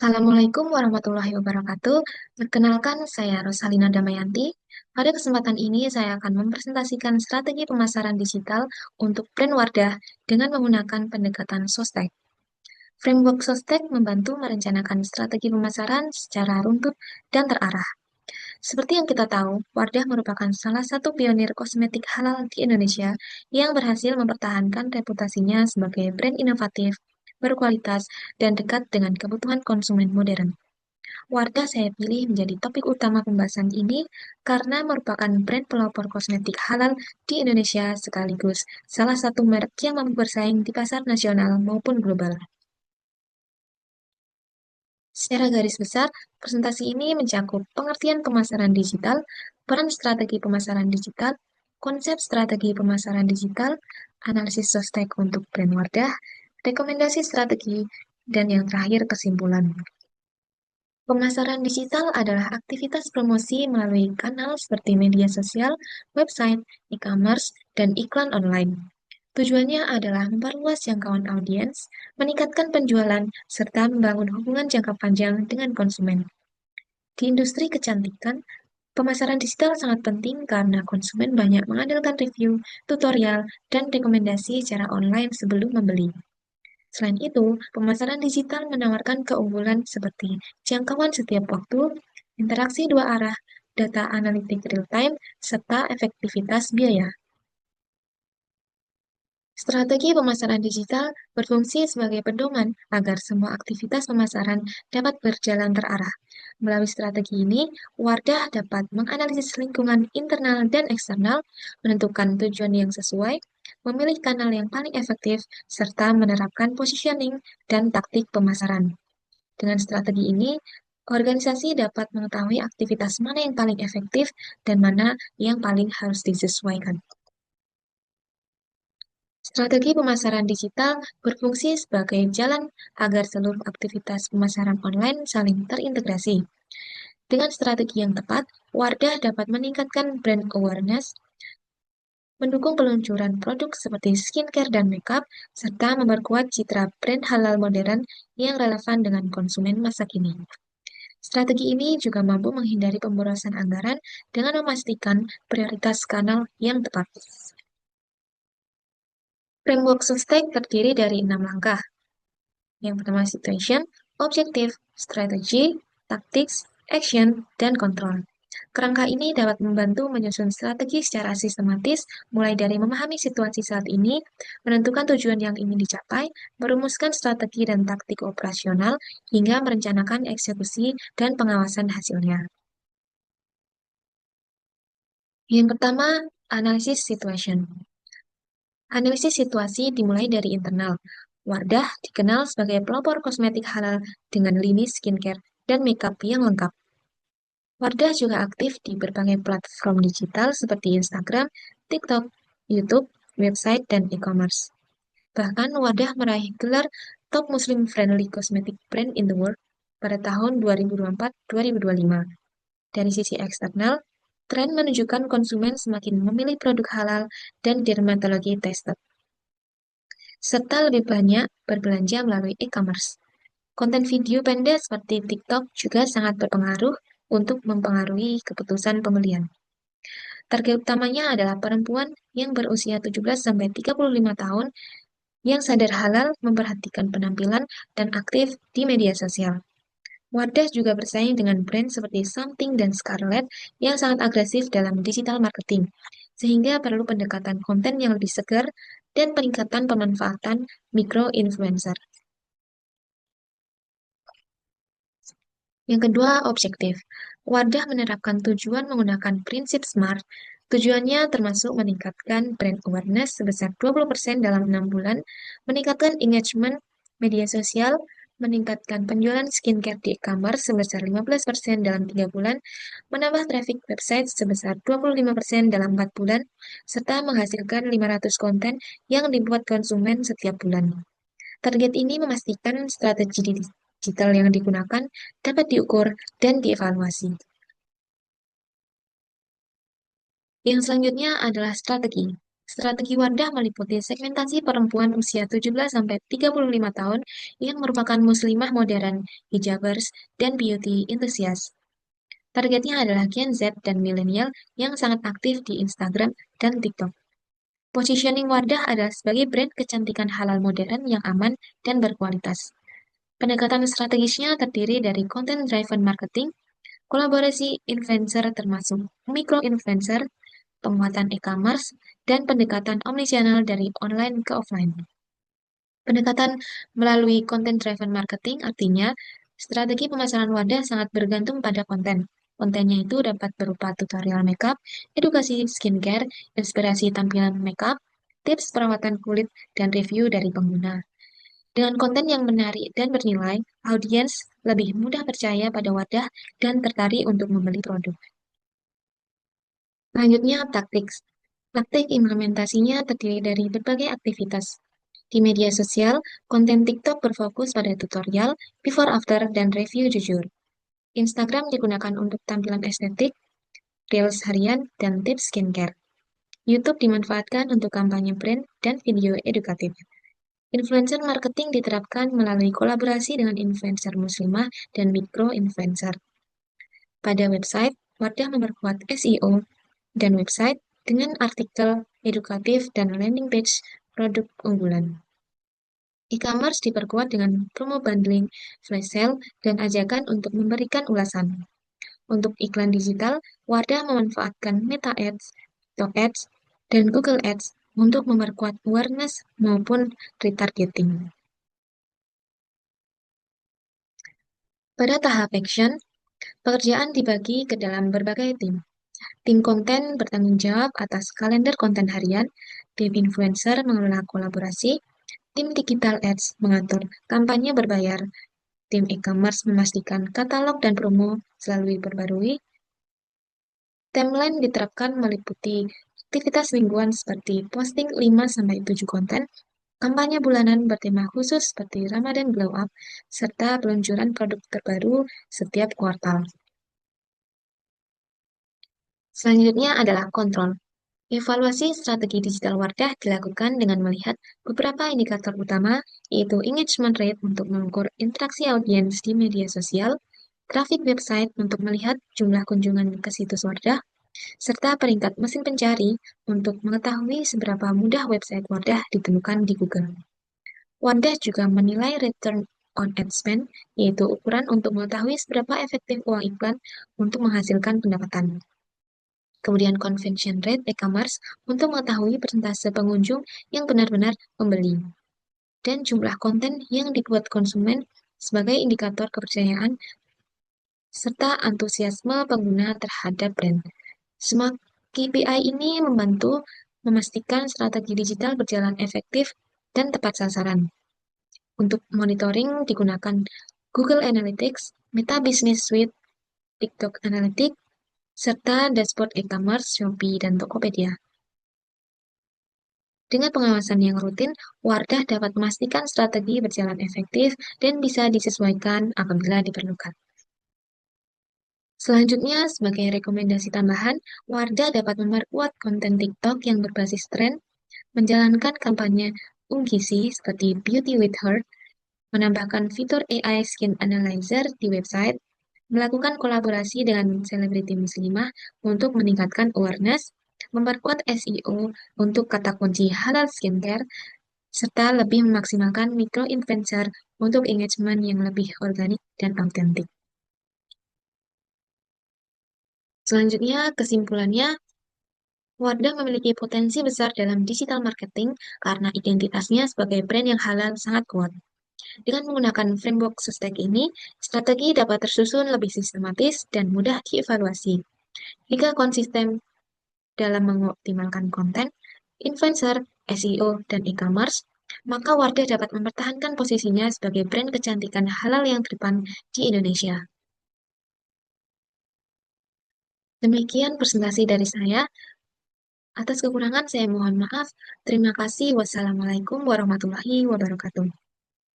Assalamualaikum warahmatullahi wabarakatuh. Perkenalkan, saya Rosalina Damayanti. Pada kesempatan ini, saya akan mempresentasikan strategi pemasaran digital untuk brand Wardah dengan menggunakan pendekatan Sostek. Framework Sostek membantu merencanakan strategi pemasaran secara runtut dan terarah. Seperti yang kita tahu, Wardah merupakan salah satu pionir kosmetik halal di Indonesia yang berhasil mempertahankan reputasinya sebagai brand inovatif, berkualitas, dan dekat dengan kebutuhan konsumen modern. Wardah saya pilih menjadi topik utama pembahasan ini karena merupakan brand pelopor kosmetik halal di Indonesia sekaligus salah satu merek yang mampu bersaing di pasar nasional maupun global. Secara garis besar, presentasi ini mencakup pengertian pemasaran digital, peran strategi pemasaran digital, konsep strategi pemasaran digital, analisis sostek untuk brand Wardah, rekomendasi strategi, dan yang terakhir kesimpulan. Pemasaran digital adalah aktivitas promosi melalui kanal seperti media sosial, website, e-commerce, dan iklan online. Tujuannya adalah memperluas jangkauan audiens, meningkatkan penjualan, serta membangun hubungan jangka panjang dengan konsumen. Di industri kecantikan, pemasaran digital sangat penting karena konsumen banyak mengandalkan review, tutorial, dan rekomendasi secara online sebelum membeli. Selain itu, pemasaran digital menawarkan keunggulan seperti jangkauan setiap waktu, interaksi dua arah, data analitik real-time, serta efektivitas biaya. Strategi pemasaran digital berfungsi sebagai pedoman agar semua aktivitas pemasaran dapat berjalan terarah. Melalui strategi ini, Wardah dapat menganalisis lingkungan internal dan eksternal, menentukan tujuan yang sesuai, memilih kanal yang paling efektif, serta menerapkan positioning dan taktik pemasaran. Dengan strategi ini, organisasi dapat mengetahui aktivitas mana yang paling efektif dan mana yang paling harus disesuaikan. Strategi pemasaran digital berfungsi sebagai jalan agar seluruh aktivitas pemasaran online saling terintegrasi. Dengan strategi yang tepat, Wardah dapat meningkatkan brand awareness, mendukung peluncuran produk seperti skincare dan makeup, serta memperkuat citra brand halal modern yang relevan dengan konsumen masa kini. Strategi ini juga mampu menghindari pemborosan anggaran dengan memastikan prioritas kanal yang tepat. Framework Sustek terdiri dari 6 langkah. Yang pertama situation, objektif, strategi, tactics, action, dan kontrol. Kerangka ini dapat membantu menyusun strategi secara sistematis, mulai dari memahami situasi saat ini, menentukan tujuan yang ingin dicapai, merumuskan strategi dan taktik operasional, hingga merencanakan eksekusi dan pengawasan hasilnya. Yang pertama, analisis situation. Analisis situasi dimulai dari internal. Wardah dikenal sebagai pelopor kosmetik halal dengan lini skincare dan makeup yang lengkap. Wardah juga aktif di berbagai platform digital seperti Instagram, TikTok, YouTube, website, dan e-commerce. Bahkan Wardah meraih gelar Top Muslim Friendly Cosmetic Brand in the World pada tahun 2024-2025. Dari sisi eksternal, tren menunjukkan konsumen semakin memilih produk halal dan dermatologi tested, serta lebih banyak berbelanja melalui e-commerce. Konten video pendek seperti TikTok juga sangat berpengaruh untuk mempengaruhi keputusan pembelian. Target utamanya adalah perempuan yang berusia 17-35 tahun yang sadar halal, memperhatikan penampilan, dan aktif di media sosial. Wardah juga bersaing dengan brand seperti Something dan Scarlett yang sangat agresif dalam digital marketing, sehingga perlu pendekatan konten yang lebih segar dan peningkatan pemanfaatan micro-influencer. Yang kedua, objektif. Wardah menerapkan tujuan menggunakan prinsip SMART. Tujuannya termasuk meningkatkan brand awareness sebesar 20% dalam 6 bulan, meningkatkan engagement media sosial, meningkatkan penjualan skincare di e-commerce sebesar 15% dalam 3 bulan, menambah traffic website sebesar 25% dalam 4 bulan, serta menghasilkan 500 konten yang dibuat konsumen setiap bulan. Target ini memastikan strategi digital yang digunakan dapat diukur dan dievaluasi. Yang selanjutnya adalah strategi. Strategi Wardah meliputi segmentasi perempuan usia 17-35 tahun yang merupakan muslimah modern, hijabers, dan beauty enthusiast. Targetnya adalah Gen Z dan milenial yang sangat aktif di Instagram dan TikTok. Positioning Wardah adalah sebagai brand kecantikan halal modern yang aman dan berkualitas. Pendekatan strategisnya terdiri dari content-driven marketing, kolaborasi influencer termasuk micro-influencer, penguatan e-commerce, dan pendekatan omnichannel dari online ke offline. Pendekatan melalui content-driven marketing artinya strategi pemasaran wadah sangat bergantung pada konten. Kontennya itu dapat berupa tutorial makeup, edukasi skincare, inspirasi tampilan makeup, tips perawatan kulit, dan review dari pengguna. Dengan konten yang menarik dan bernilai, audiens lebih mudah percaya pada wadah dan tertarik untuk membeli produk. Selanjutnya, taktik. Praktik implementasinya terdiri dari berbagai aktivitas. Di media sosial, konten TikTok berfokus pada tutorial, before after, dan review jujur. Instagram digunakan untuk tampilan estetik, reels harian, dan tips skincare. YouTube dimanfaatkan untuk kampanye brand dan video edukatif. Influencer marketing diterapkan melalui kolaborasi dengan influencer muslimah dan mikro-influencer. Pada website, Wardah memperkuat SEO dan website dengan artikel edukatif dan landing page produk unggulan. E-commerce diperkuat dengan promo bundling, flash sale, dan ajakan untuk memberikan ulasan. Untuk iklan digital, Wardah memanfaatkan Meta Ads, TikTok Ads, dan Google Ads untuk memperkuat awareness maupun retargeting. Pada tahap action, pekerjaan dibagi ke dalam berbagai tim. Tim konten bertanggung jawab atas kalender konten harian, tim influencer mengelola kolaborasi, tim digital ads mengatur kampanye berbayar, tim e-commerce memastikan katalog dan promo selalu diperbarui. Timeline diterapkan meliputi aktivitas mingguan seperti posting 5-7 konten, kampanye bulanan bertema khusus seperti Ramadan Glow Up, serta peluncuran produk terbaru setiap kuartal. Selanjutnya adalah kontrol. Evaluasi strategi digital Wardah dilakukan dengan melihat beberapa indikator utama, yaitu engagement rate untuk mengukur interaksi audiens di media sosial, traffic website untuk melihat jumlah kunjungan ke situs Wardah, serta peringkat mesin pencari untuk mengetahui seberapa mudah website Wardah ditemukan di Google. Wardah juga menilai return on ad spend, yaitu ukuran untuk mengetahui seberapa efektif uang iklan untuk menghasilkan pendapatan. Kemudian conversion rate e-commerce untuk mengetahui persentase pengunjung yang benar-benar membeli. Dan jumlah konten yang dibuat konsumen sebagai indikator kepercayaan serta antusiasme pengguna terhadap brand. Semua KPI ini membantu memastikan strategi digital berjalan efektif dan tepat sasaran. Untuk monitoring digunakan Google Analytics, Meta Business Suite, TikTok Analytics, serta dashboard e-commerce, Shopee, dan Tokopedia. Dengan pengawasan yang rutin, Wardah dapat memastikan strategi berjalan efektif dan bisa disesuaikan apabila diperlukan. Selanjutnya, sebagai rekomendasi tambahan, Wardah dapat memperkuat konten TikTok yang berbasis tren, menjalankan kampanye UGC seperti Beauty with Her, menambahkan fitur AI Skin Analyzer di website, melakukan kolaborasi dengan selebriti muslimah untuk meningkatkan awareness, memperkuat SEO untuk kata kunci halal skincare, serta lebih memaksimalkan micro-influencer untuk engagement yang lebih organik dan autentik. Selanjutnya, kesimpulannya, Wardah memiliki potensi besar dalam digital marketing karena identitasnya sebagai brand yang halal sangat kuat. Dengan menggunakan framework SUSTEK ini, strategi dapat tersusun lebih sistematis dan mudah dievaluasi. Jika konsisten dalam mengoptimalkan konten, influencer, SEO, dan e-commerce, maka Wardah dapat mempertahankan posisinya sebagai brand kecantikan halal yang terdepan di Indonesia. Demikian presentasi dari saya. Atas kekurangan saya mohon maaf. Terima kasih. Wassalamualaikum warahmatullahi wabarakatuh.